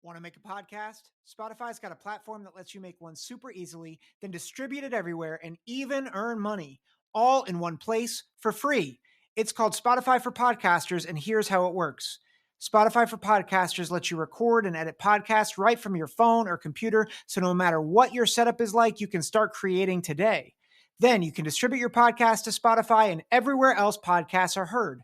Want to make a podcast? Spotify's got a platform that lets you make one super easily, then distribute it everywhere and even earn money, all in one place for free. It's called Spotify for Podcasters, and here's how it works. Spotify for Podcasters lets you record and edit podcasts right from your phone or computer, so no matter what your setup is like, you can start creating today. Then you can distribute your podcast to Spotify and everywhere else podcasts are heard.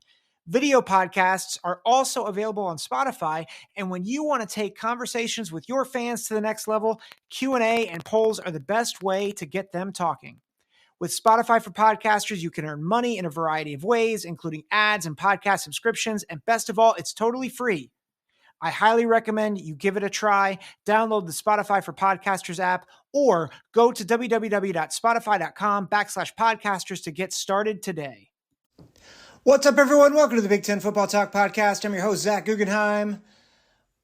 Video podcasts are also available on Spotify, and when you want to take conversations with your fans to the next level, Q&A and polls are the best way to get them talking. With Spotify for Podcasters, you can earn money in a variety of ways, including ads and podcast subscriptions, and best of all, it's totally free. I highly recommend you give it a try. Download the Spotify for Podcasters app or go to www.spotify.com/podcasters to get started today. What's up, everyone? Welcome to the Big Ten Football Talk Podcast. I'm your host, Zach Guggenheim.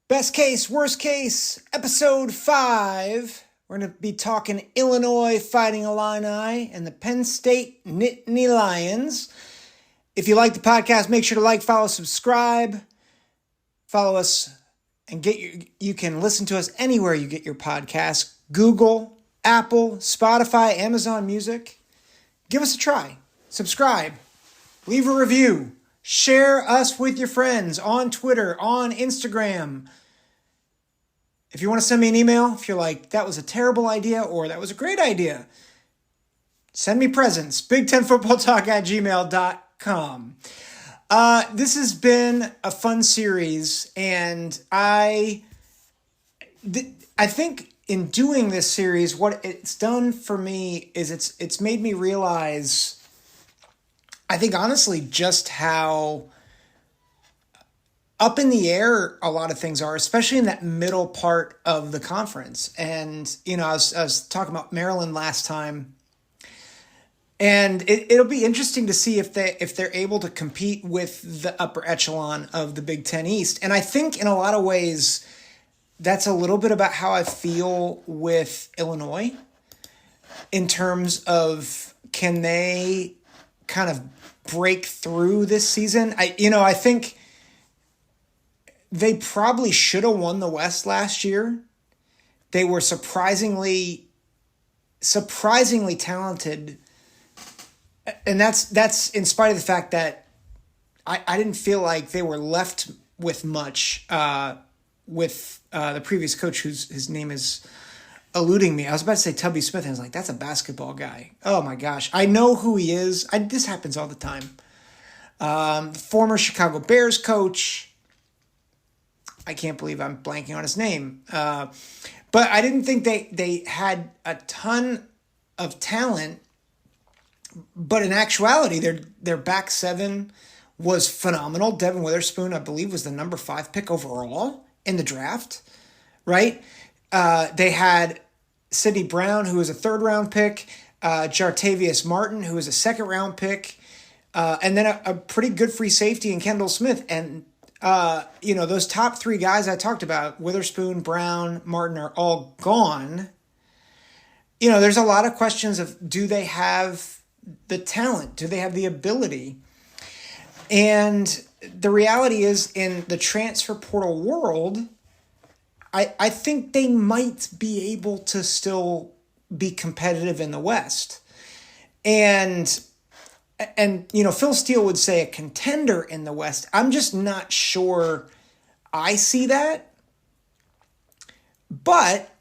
Best case, worst case, episode 5. We're going to be talking Illinois Fighting Illini and the Penn State Nittany Lions. If you like the podcast, make sure to like, follow, subscribe. Follow us and you can listen to us anywhere you get your podcasts. Google, Apple, Spotify, Amazon Music. Give us a try. Subscribe. Leave a review. Share us with your friends on Twitter, on Instagram. If you want to send me an email, if you're like, that was a terrible idea or that was a great idea, send me presents. Big10footballtalk@gmail.com. This has been a fun series, and I think in doing this series, what it's done for me is it's made me realize, I think honestly, just how up in the air a lot of things are, especially in that middle part of the conference. And, you know, I was talking about Maryland last time, and it'll be interesting to see if they're able to compete with the upper echelon of the Big Ten East. And I think in a lot of ways, that's a little bit about how I feel with Illinois in terms of, can they kind of break through this season? I think they probably should have won the West last year. They were surprisingly talented. And that's in spite of the fact that I didn't feel like they were left with much with the previous coach, his name is eluding me. I was about to say Tubby Smith, and I was like, that's a basketball guy. Oh my gosh. I know who he is. This happens all the time. Former Chicago Bears coach. I can't believe I'm blanking on his name. But I didn't think they had a ton of talent. But in actuality, their back seven was phenomenal. Devin Witherspoon, I believe, was the number 5 pick overall in the draft, right? They had Sidney Brown, who was a 3rd-round pick, Jartavius Martin, who was a 2nd-round pick, and then a pretty good free safety in Kendall Smith. And, those top 3 guys I talked about, Witherspoon, Brown, Martin, are all gone. There's a lot of questions of, do they have the talent? Do they have the ability? And the reality is, in the transfer portal world, I think they might be able to still be competitive in the West. And Phil Steele would say a contender in the West. I'm just not sure I see that. But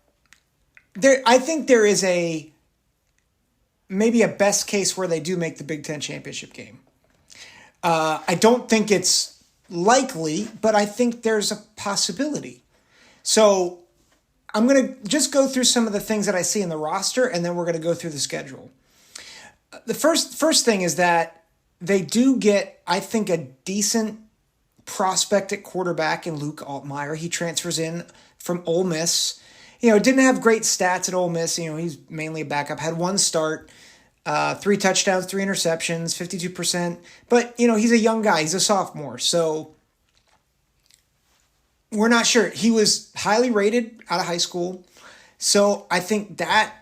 I think there is maybe a best case where they do make the Big Ten championship game. I don't think it's likely, but I think there's a possibility. So I'm going to just go through some of the things that I see in the roster, and then we're going to go through the schedule. The first thing is that they do get, I think, a decent prospect at quarterback in Luke Altmaier. He transfers in from Ole Miss. Didn't have great stats at Ole Miss. He's mainly a backup. Had one start, 3 touchdowns, 3 interceptions, 52%. But, he's a young guy. He's a sophomore. So we're not sure. He was highly rated out of high school. So I think that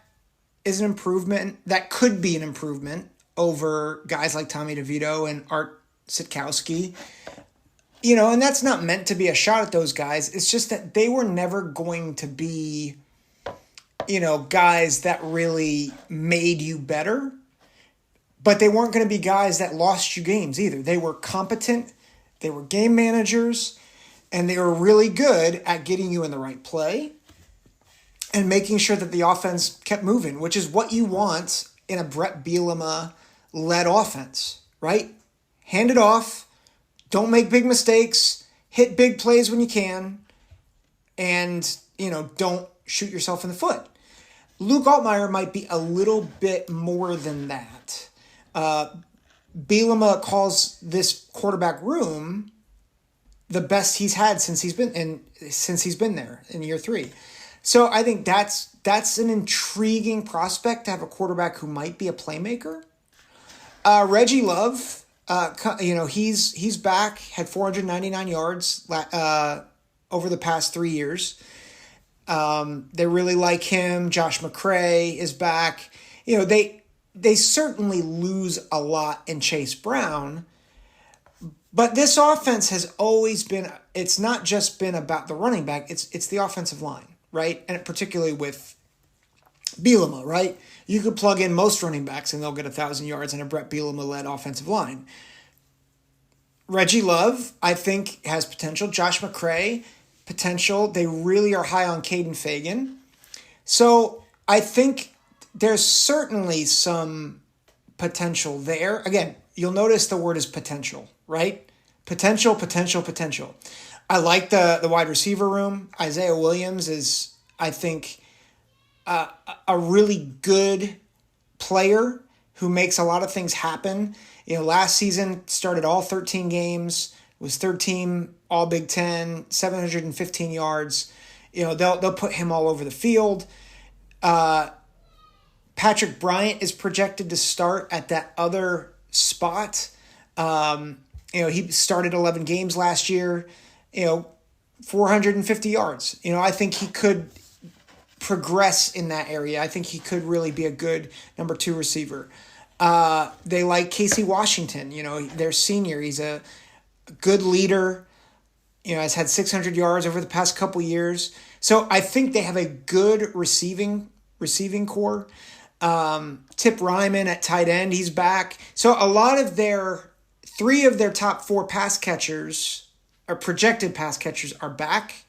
is an improvement. That could be an improvement over guys like Tommy DeVito and Art Sitkowski. And that's not meant to be a shot at those guys. It's just that they were never going to be, guys that really made you better. But they weren't going to be guys that lost you games either. They were competent. They were game managers. And they were really good at getting you in the right play and making sure that the offense kept moving, which is what you want in a Brett Bielema-led offense, right? Hand it off. Don't make big mistakes. Hit big plays when you can. And, don't shoot yourself in the foot. Luke Altmaier might be a little bit more than that. Bielema calls this quarterback room the best he's had since he's been there in year 3. So I think that's an intriguing prospect to have a quarterback who might be a playmaker. Reggie Love, he's back, had 499 yards over the past 3 years. They really like him. Josh McCray is back. They certainly lose a lot in Chase Brown, but this offense has always been, it's not just been about the running back, it's the offensive line, right? And particularly with Bielema, right? You could plug in most running backs and they'll get 1,000 yards in a Brett Bielema-led offensive line. Reggie Love, I think, has potential. Josh McCray, potential. They really are high on Caden Fagan. So I think there's certainly some potential there. Again, you'll notice the word is potential, right? Potential. I like the wide receiver room. Isaiah Williams is, I think, a really good player who makes a lot of things happen. Last season started all 13 games, was 13 all Big Ten, 715 yards. They'll put him all over the field. Patrick Bryant is projected to start at that other spot. He started 11 games last year, 450 yards. I think he could progress in that area. I think he could really be a good number 2 receiver. They like Casey Washington, their senior. He's a good leader, has had 600 yards over the past couple years. So I think they have a good receiving core. Tip Ryman at tight end, he's back. So a lot of 3 of their top 4 pass catchers, or projected pass catchers, are back.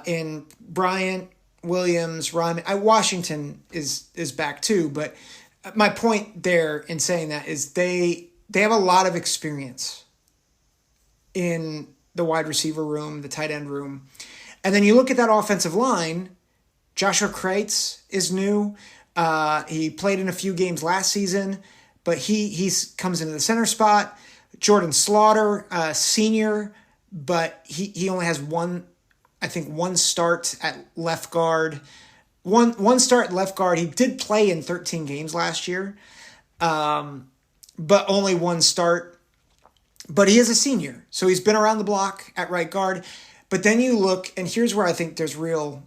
In Bryant, Williams, Ryman. Washington is back too, but my point there in saying that is they have a lot of experience in the wide receiver room, the tight end room. And then you look at that offensive line, Joshua Kreitz is new. He played in a few games last season, but he comes into the center spot. Jordan Slaughter, senior, but he only has one start at left guard. One start at left guard. He did play in 13 games last year, but only one start. But he is a senior, so he's been around the block at right guard. But then you look, and here's where I think there's real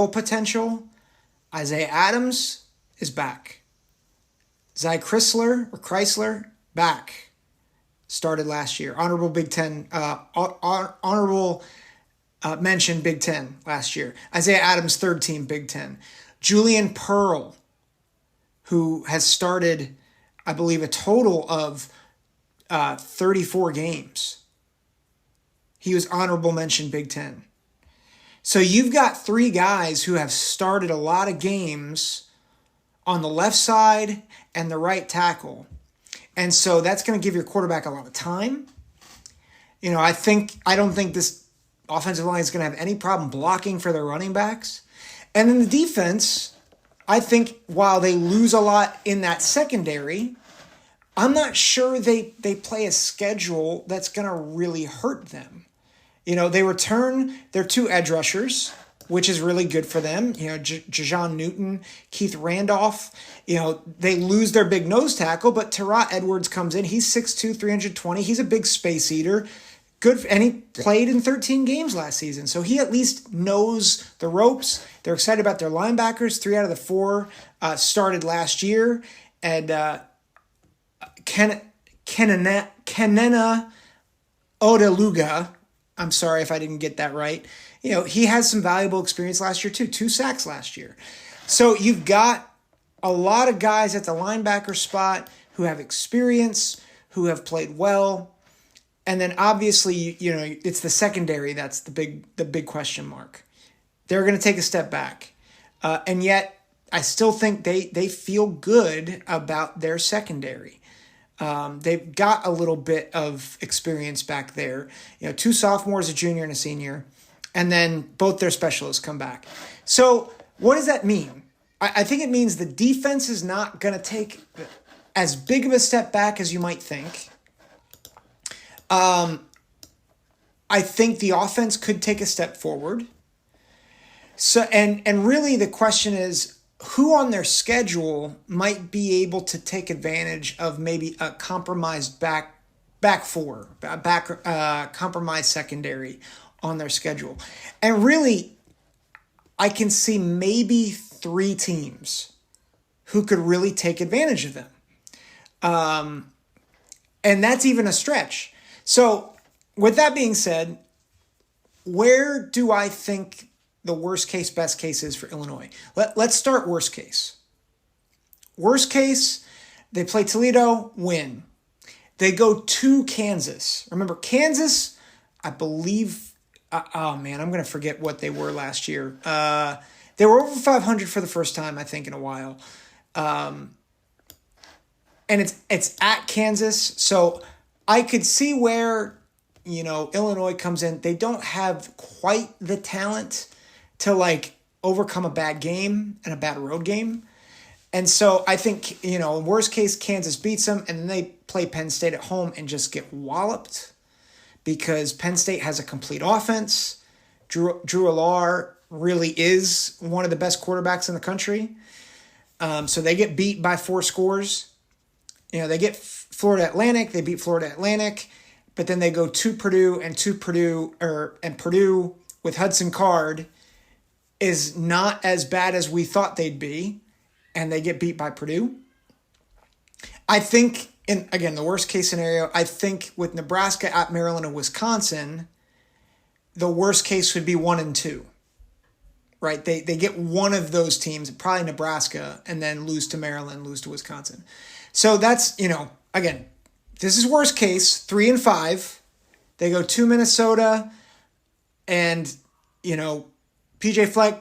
potential. Isaiah Adams is back. Zy Chrysler, back. Started last year. Honorable Big Ten, honorable mention Big Ten last year. Isaiah Adams, third team Big Ten. Julian Pearl, who has started, I believe, a total of 34 games. He was honorable mention Big Ten. So you've got 3 guys who have started a lot of games on the left side and the right tackle. And so that's going to give your quarterback a lot of time. I don't think this offensive line is going to have any problem blocking for their running backs. And then the defense, I think while they lose a lot in that secondary, I'm not sure they play a schedule that's going to really hurt them. They return their two edge rushers, which is really good for them. Jajon Newton, Keith Randolph. They lose their big nose tackle, but Terrell Edwards comes in. He's 6'2", 320. He's a big space eater. Good, and he played in 13 games last season, so he at least knows the ropes. They're excited about their linebackers. 3 out of the 4 started last year, and Kenena Odeluga. I'm sorry if I didn't get that right. He has some valuable experience last year too. 2 sacks last year. So you've got a lot of guys at the linebacker spot who have experience, who have played well. And then obviously, it's the secondary that's the big question mark. They're going to take a step back. And yet I still think they feel good about their secondary. They've got a little bit of experience back there. 2 sophomores, a junior and a senior, and then both their specialists come back. So what does that mean? I think it means the defense is not going to take as big of a step back as you might think. I think the offense could take a step forward. So, and really the question is, who on their schedule might be able to take advantage of maybe a compromised back four, compromised secondary on their schedule? And really, I can see maybe 3 teams who could really take advantage of them. And that's even a stretch. So with that being said, where do I think the worst case, best case is for Illinois? Let's start worst case. Worst case, they play Toledo, win. They go to Kansas. Remember, Kansas, I believe, I'm going to forget what they were last year. They were over 500 for the first time, I think, in a while. And it's at Kansas, so I could see where, Illinois comes in. They don't have quite the talent to overcome a bad game and a bad road game. And so I think, in worst case, Kansas beats them and then they play Penn State at home and just get walloped because Penn State has a complete offense. Drew Allar really is one of the best quarterbacks in the country. So they get beat by 4 scores. They get Florida Atlantic. They beat Florida Atlantic, but then they go to Purdue, and Purdue with Hudson Card is not as bad as we thought they'd be, and they get beat by Purdue. I think, the worst case scenario, I think with Nebraska at Maryland and Wisconsin, the worst case would be 1 and 2. Right? They get one of those teams, probably Nebraska, and then lose to Maryland, lose to Wisconsin. So that's, again, this is worst case, 3 and 5. They go to Minnesota, and, PJ Fleck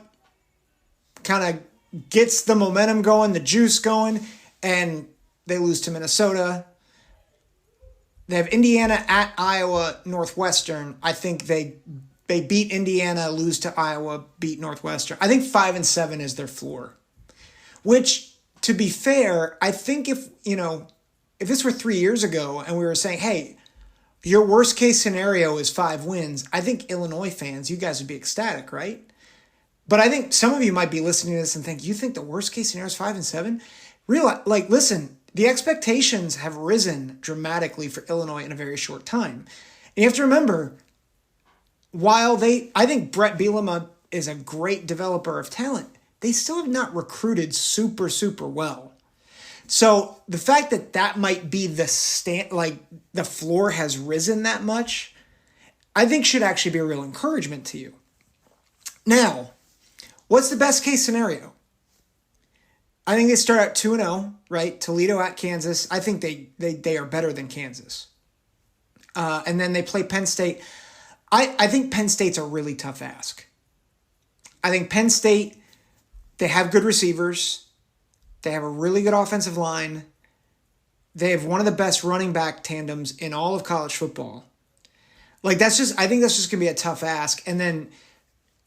kind of gets the momentum going, the juice going, and they lose to Minnesota. They have Indiana at Iowa Northwestern. I think they beat Indiana, lose to Iowa, beat Northwestern. I think 5 and 7 is their floor, which, to be fair, I think if this were 3 years ago and we were saying, hey, your worst case scenario is 5 wins, I think Illinois fans, you guys would be ecstatic, right? But I think some of you might be listening to this and think, you think the worst case scenario is 5 and 7? Listen, the expectations have risen dramatically for Illinois in a very short time. And you have to remember, I think Brett Bielema is a great developer of talent, they still have not recruited super, super well. So the fact that might be the floor has risen that much, I think should actually be a real encouragement to you. Now, what's the best case scenario? I think they start out 2-0, right? Toledo at Kansas. I think they are better than Kansas. And then they play Penn State. I think Penn State's a really tough ask. I think Penn State, they have good receivers. They have a really good offensive line. They have one of the best running back tandems in all of college football. I think that's just going to be a tough ask. And then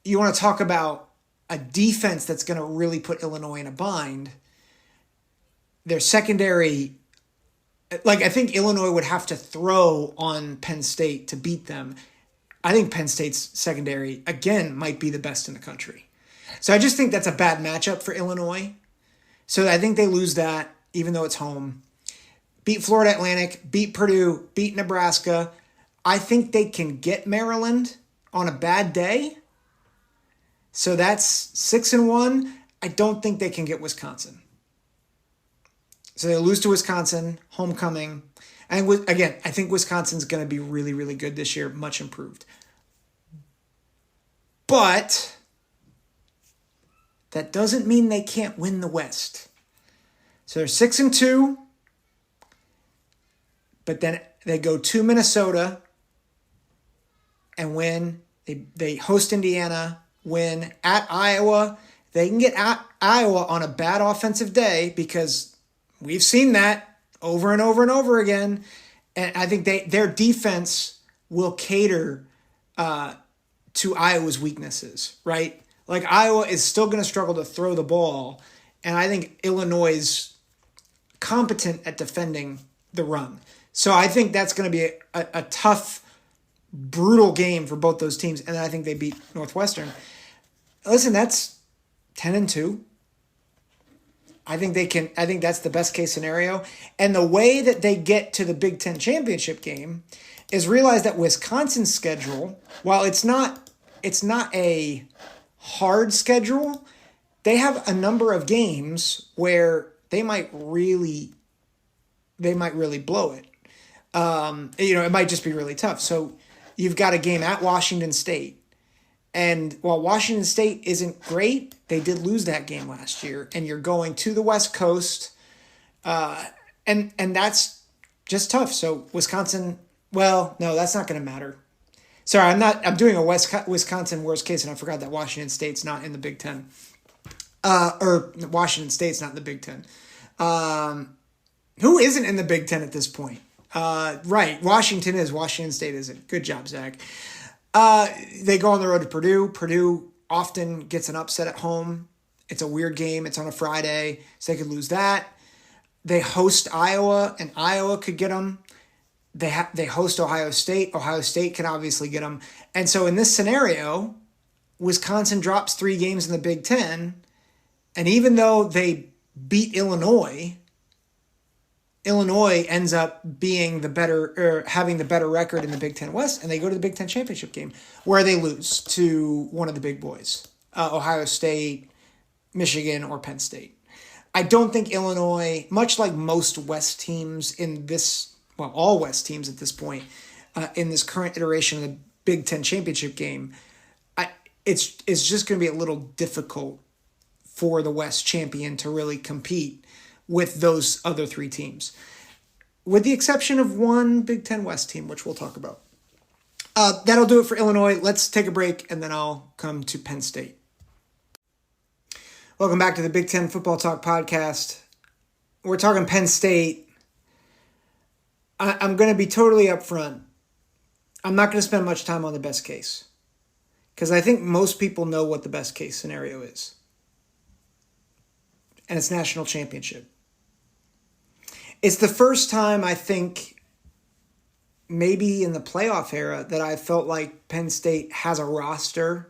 you want to talk about a defense that's going to really put Illinois in a bind. Their secondary Like, I think Illinois would have to throw on Penn State to beat them. I think Penn State's secondary, again, might be the best in the country. So I just think that's a bad matchup for Illinois. So I think they lose that, even though it's home. Beat Florida Atlantic, beat Purdue, beat Nebraska. I think they can get Maryland on a bad day. So that's 6-1. I don't think they can get Wisconsin. So they lose to Wisconsin, homecoming. And again, I think Wisconsin's going to be really, really good this year, much improved. But that doesn't mean they can't win the West. So they're 6-2, but then they go to Minnesota and win. They host Indiana, win at Iowa. They can get at Iowa on a bad offensive day because we've seen that over and over and over again. And I think their defense will cater to Iowa's weaknesses, right? Like, Iowa is still going to struggle to throw the ball, and I think Illinois is competent at defending the run. So I think that's going to be a tough, brutal game for both those teams, and I think they beat Northwestern. Listen, that's 10-2. I think that's the best case scenario. And the way that they get to the Big Ten championship game is realize that Wisconsin's schedule, while it's not a hard schedule, they have a number of games where they might really blow it. It might just be really tough. So you've got a game at Washington State. And while Washington State isn't great, they did lose that game last year. And you're going to the West Coast. And that's just tough. So Wisconsin, well, no, that's not going to matter. Sorry, I'm doing a Wisconsin worst case, and I forgot that Washington State's not in the Big Ten. Or Washington State's not in the Big Ten. Who isn't in the Big Ten at this point? Right, Washington is. Washington State isn't. Good job, Zach. They go on the road to Purdue. Purdue often gets an upset at home. It's a weird game. It's on a Friday, so they could lose that. They host Iowa, and Iowa could get them. They host Ohio State. Ohio State can obviously get them. And so in this scenario, Wisconsin drops 3 games in the Big Ten, and even though they beat Illinois ends up being having the better record in the Big Ten West, and they go to the Big Ten championship game where they lose to one of the big boys, Ohio State, Michigan, or Penn State. I don't think Illinois, much like most West teams all West teams at this point, in this current iteration of the Big Ten championship game, it's just going to be a little difficult for the West champion to really compete with those other 3 teams, with the exception of one Big Ten West team, which we'll talk about. That'll do it for Illinois. Let's take a break, and then I'll come to Penn State. Welcome back to the Big Ten Football Talk podcast. We're talking Penn State. I'm going to be totally upfront. I'm not going to spend much time on the best case, because I think most people know what the best case scenario is. And it's national championship. It's the first time, I think, maybe in the playoff era, that I felt like Penn State has a roster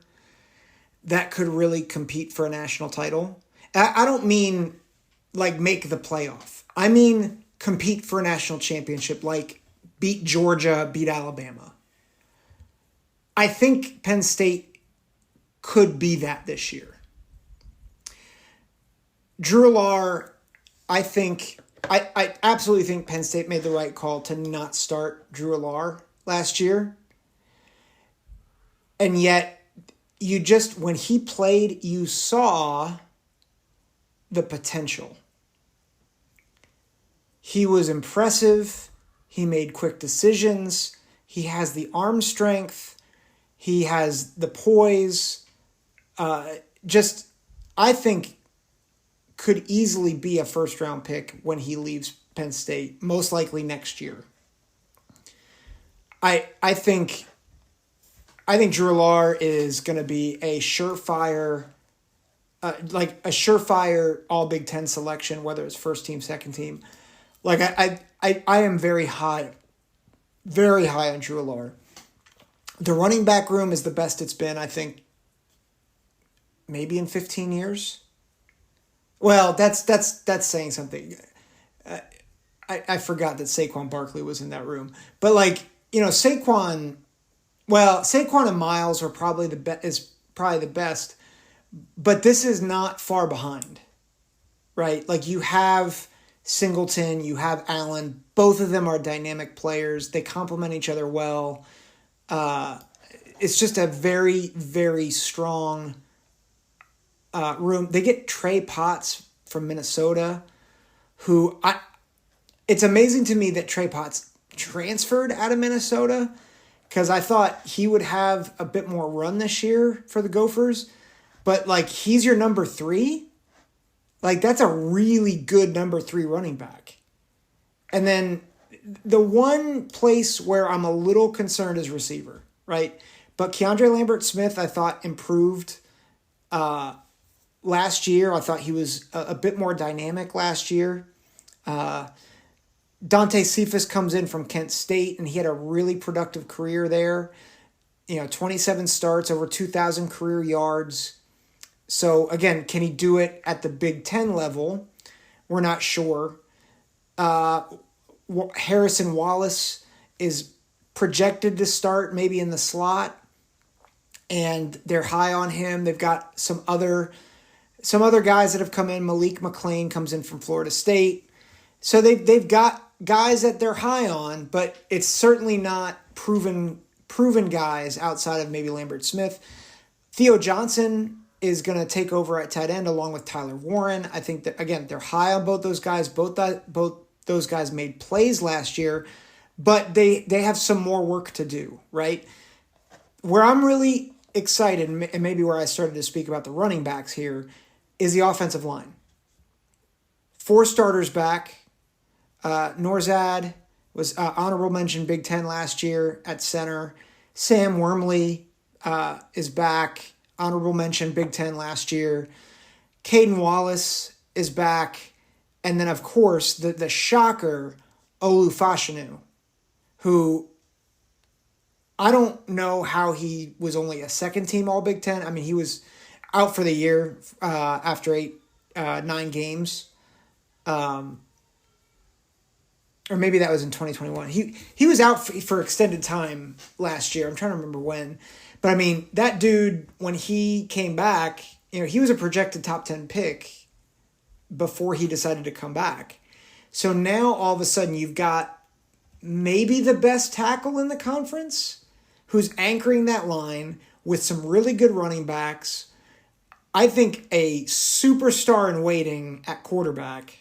that could really compete for a national title. I don't mean like make the playoff. I mean compete for a national championship, like beat Georgia, beat Alabama. I think Penn State could be that this year. Drew Lar, I absolutely think Penn State made the right call to not start Drew Lar last year. And yet, when he played, you saw the potential. He was impressive. He made quick decisions. He has the arm strength. He has the poise. I think could easily be a first-round pick when he leaves Penn State, most likely next year. I think Drew Lar is going to be a surefire all Big Ten selection, whether it's first team, second team. Like I am very high on Drew Allard. The running back room is the best it's been, I think, maybe in 15 years. Well, that's saying something. I forgot that Saquon Barkley was in that room, but like Saquon and Miles are probably is probably the best, but this is not far behind, right? Like you have Singleton, you have Allen. Both of them are dynamic players. They complement each other well. It's just a very, very strong room. They get Trey Potts from Minnesota, it's amazing to me that Trey Potts transferred out of Minnesota because I thought he would have a bit more run this year for the Gophers. But, like, he's your number 3. Like, that's a really good number 3 running back. And then the one place where I'm a little concerned is receiver, right? But Keandre Lambert-Smith, I thought, improved last year. I thought he was a bit more dynamic last year. Dante Cephas comes in from Kent State, and he had a really productive career there. 27 starts, over 2,000 career yards. So, again, can he do it at the Big Ten level? We're not sure. Harrison Wallace is projected to start maybe in the slot, and they're high on him. They've got some other guys that have come in. Malik McLean comes in from Florida State. So they've got guys that they're high on, but it's certainly not proven guys outside of maybe Lambert-Smith. Theo Johnson is going to take over at tight end along with Tyler Warren. I think that, again, they're high on both those guys. Both those guys made plays last year, but they have some more work to do, right? Where I'm really excited, and maybe where I started to speak about the running backs here, is the offensive line. 4 starters back. Norzad was honorable mention Big Ten last year at center. Sam Wormley is back. Honorable mention Big Ten last year. Caden Wallace is back. And then, of course, the shocker, Olu Fashanu, who I don't know how he was only a second-team All-Big Ten. I mean, he was out for the year after 9 games. Or maybe that was in 2021. He was out for extended time last year. I'm trying to remember when. But, I mean, that dude, when he came back, he was a projected top 10 pick before he decided to come back. So now, all of a sudden, you've got maybe the best tackle in the conference who's anchoring that line with some really good running backs. I think a superstar in waiting at quarterback.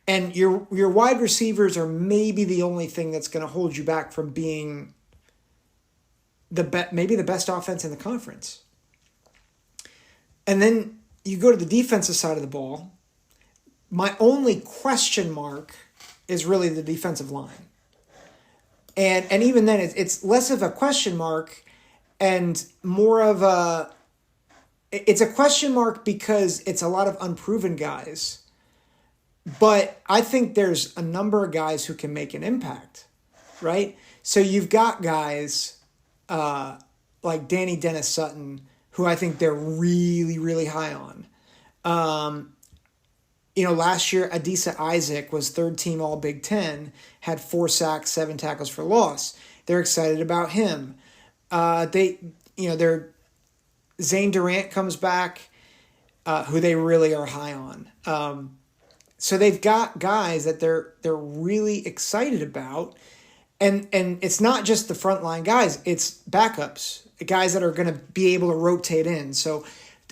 And your wide receivers are maybe the only thing that's going to hold you back from being maybe the best offense in the conference. And then you go to the defensive side of the ball. My only question mark is really the defensive line. And even then, it's less of a question mark and more of it's a question mark because it's a lot of unproven guys. But I think there's a number of guys who can make an impact, right? So you've got guys like Danny Dennis Sutton, who I think they're really, really high on. Last year, Adisa Isaac was 3rd team All Big Ten, had 4 sacks, 7 tackles for loss. They're excited about him. Zane Durant comes back, who they really are high on. So they've got guys that they're really excited about. And it's not just the frontline guys, it's backups, guys that are going to be able to rotate in. So,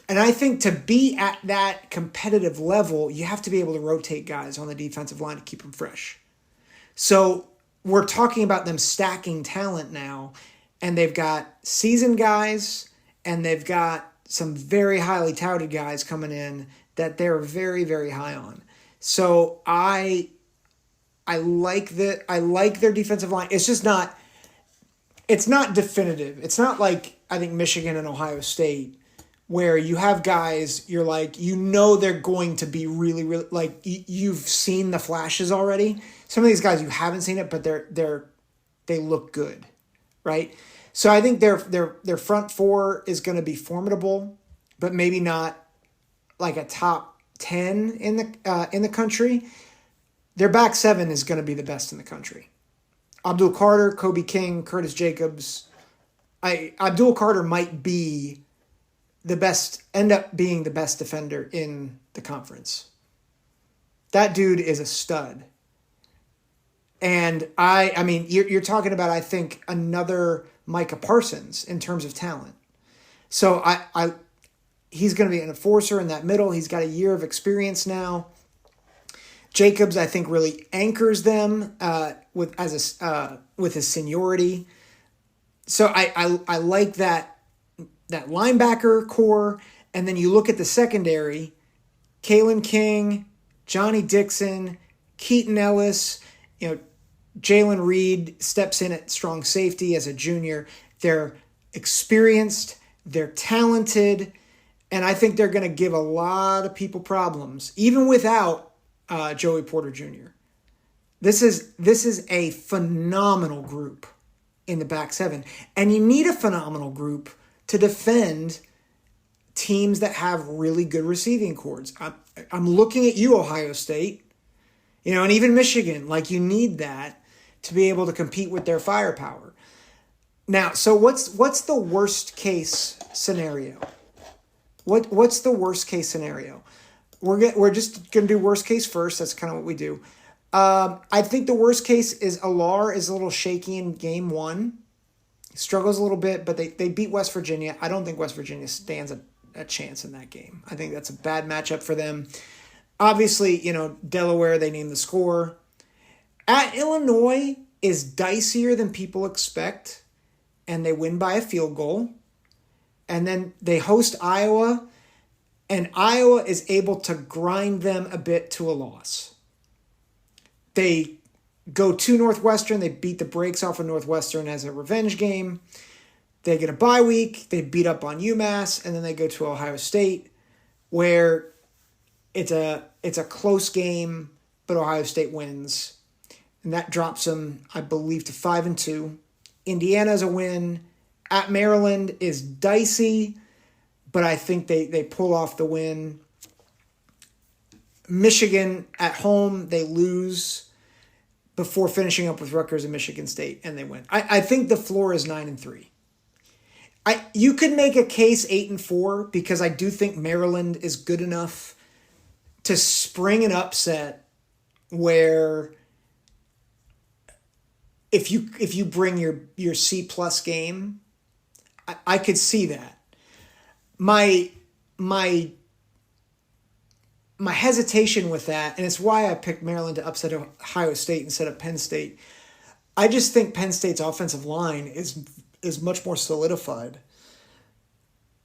and I think to be at that competitive level, you have to be able to rotate guys on the defensive line to keep them fresh. So we're talking about them stacking talent now, and they've got seasoned guys, and they've got some very highly touted guys coming in that they're very, very high on. So I like their defensive line. It's just not definitive. It's not like I think Michigan and Ohio State where you have guys, you're like, they're going to be really, really, like, you've seen the flashes already. Some of these guys you haven't seen it, but they look good, right? So I think their front four is going to be formidable, but maybe not like a top 10 in the country. Their back seven is going to be the best in the country. Abdul Carter, Kobe King, Curtis Jacobs. Abdul Carter might be end up being the best defender in the conference. That dude is a stud. And I mean, you're talking about, I think, another Micah Parsons in terms of talent. So he's going to be an enforcer in that middle. He's got a year of experience now. Jacobs, I think, really anchors them with his seniority. So I like that linebacker core, and then you look at the secondary: Kalen King, Johnny Dixon, Keaton Ellis. Jalen Reed steps in at strong safety as a junior. They're experienced, they're talented, and I think they're going to give a lot of people problems, even without Joey Porter Jr. This is a phenomenal group in the back seven, and you need a phenomenal group to defend teams that have really good receiving cords. I'm looking at you, Ohio State, and even Michigan. Like, you need that to be able to compete with their firepower. Now, so what's the worst case scenario? What's the worst case scenario? We're just gonna do worst case first. That's kind of what we do. I think the worst case is Alar is a little shaky in game one. Struggles a little bit, but they beat West Virginia. I don't think West Virginia stands a chance in that game. I think that's a bad matchup for them. Obviously, Delaware, they named the score. At Illinois is dicier than people expect, and they win by a field goal. And then they host Iowa, and Iowa is able to grind them a bit to a loss. They go to Northwestern. They beat the brakes off of Northwestern as a revenge game. They get a bye week. They beat up on UMass, and then they go to Ohio State, where it's a close game, but Ohio State wins. And that drops them, I believe, to 5-2. Indiana's a win. At Maryland is dicey, but I think they pull off the win. Michigan at home, they lose before finishing up with Rutgers and Michigan State, and they win. I think the floor is 9-3. You could make a case 8-4 because I do think Maryland is good enough to spring an upset where if you bring your C+ game, I could see that. My hesitation with that, and it's why I picked Maryland to upset Ohio State instead of Penn State. I just think Penn State's offensive line is much more solidified,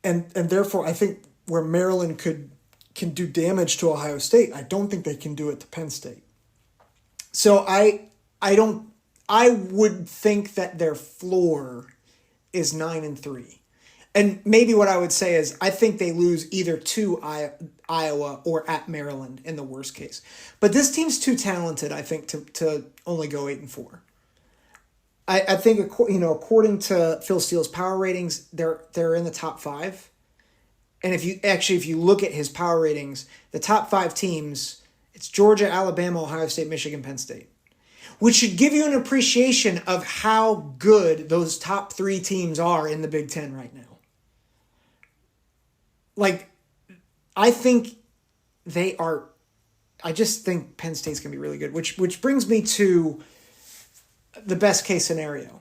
and therefore I think where Maryland can do damage to Ohio State, I don't think they can do it to Penn State. So I would think that their floor is 9-3. And maybe what I would say is I think they lose either to Iowa or at Maryland in the worst case. But this team's too talented, I think, to only go 8-4. I think, according to Phil Steele's power ratings, they're in the top 5. And if you look at his power ratings, the top 5 teams, it's Georgia, Alabama, Ohio State, Michigan, Penn State, which should give you an appreciation of how good those top 3 teams are in the Big Ten right now. Like, I think they are. I just think Penn State's going to be really good, which brings me to the best case scenario.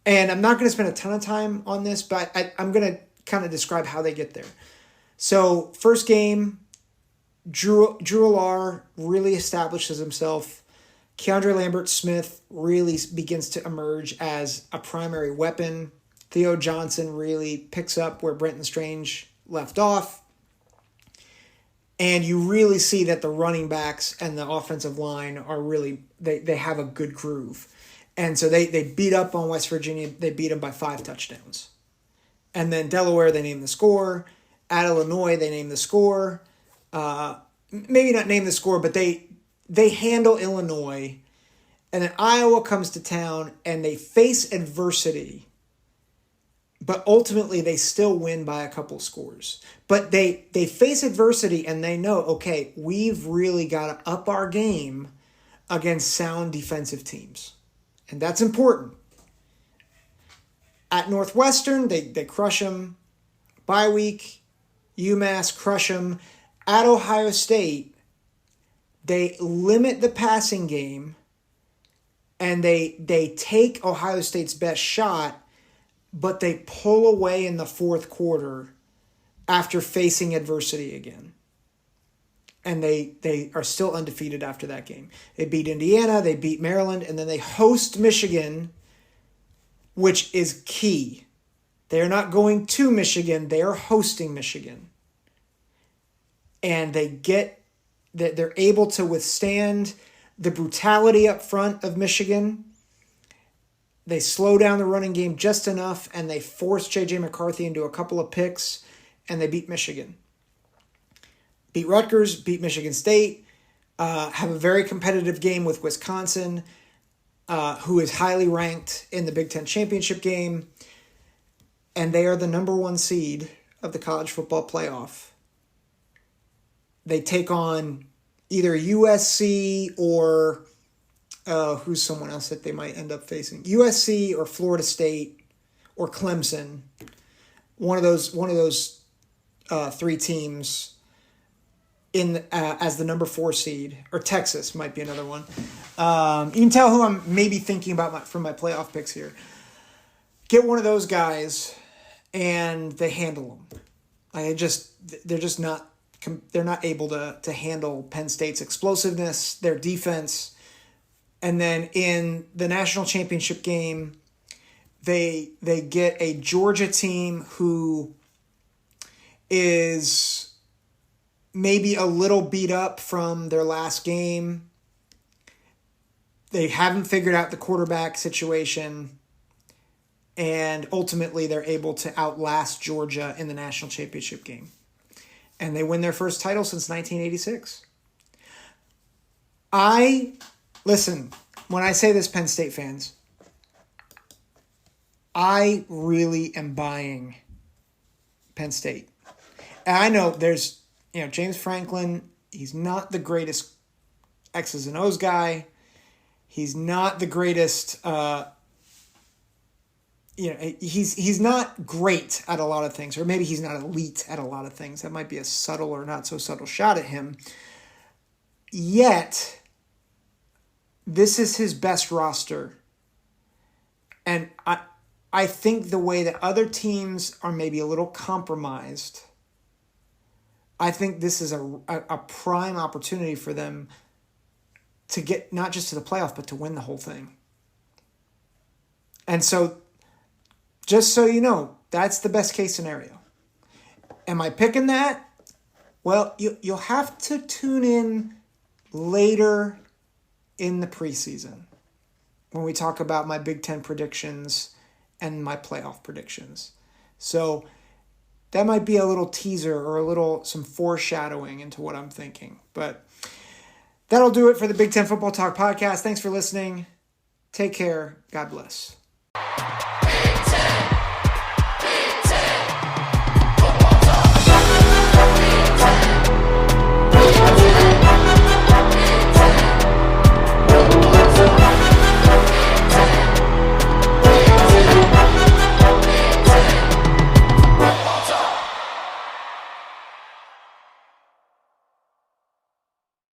And I'm not going to spend a ton of time on this, but I'm going to kind of describe how they get there. So, first game, Drew Alar really establishes himself. Keandre Lambert-Smith really begins to emerge as a primary weapon. Theo Johnson really picks up where Brenton Strange left off. And you really see that the running backs and the offensive line are really, they have a good groove. And so they beat up on West Virginia. They beat them by 5 touchdowns. And then Delaware, they name the score. At Illinois, they name the score. Maybe not name the score, but they handle Illinois. And then Iowa comes to town and they face adversity. But ultimately, they still win by a couple scores. But they face adversity and they know, okay, we've really got to up our game against sound defensive teams. And that's important. At Northwestern, they crush them. Bye week, UMass, crush them. At Ohio State, they limit the passing game and they take Ohio State's best shot, but they pull away in the fourth quarter after facing adversity again. And they are still undefeated after that game. They beat Indiana, they beat Maryland, and then they host Michigan, which is key. They're not going to Michigan, they are hosting Michigan. And they're able to withstand the brutality up front of Michigan. They slow down the running game just enough, and they force J.J. McCarthy into a couple of picks, and they beat Michigan. Beat Rutgers, beat Michigan State, have a very competitive game with Wisconsin, who is highly ranked in the Big Ten championship game, and they are the number 1 seed of the college football playoff. They take on either USC or who's someone else that they might end up facing? USC or Florida State or Clemson. One of those 3 teams as the number 4 seed, or Texas might be another one. You can tell who I'm maybe thinking about from my playoff picks here. Get one of those guys, and they handle them. They're not able to handle Penn State's explosiveness, their defense. And then in the national championship game, they get a Georgia team who is maybe a little beat up from their last game. They haven't figured out the quarterback situation. And ultimately, they're able to outlast Georgia in the national championship game. And they win their first title since 1986. Listen, when I say this, Penn State fans, I really am buying Penn State. And I know there's, James Franklin, he's not the greatest X's and O's guy. He's not the greatest, he's not great at a lot of things, or maybe he's not elite at a lot of things. That might be a subtle or not so subtle shot at him. Yet, this is his best roster. And I think the way that other teams are maybe a little compromised, I think this is a prime opportunity for them to get not just to the playoff, but to win the whole thing. And so, just so you know, that's the best case scenario. Am I picking that? Well, you'll have to tune in later in the preseason when we talk about my Big Ten predictions and my playoff predictions. So that might be a little teaser or some foreshadowing into what I'm thinking. But that'll do it for the Big Ten Football Talk podcast. Thanks for listening. Take care. God bless.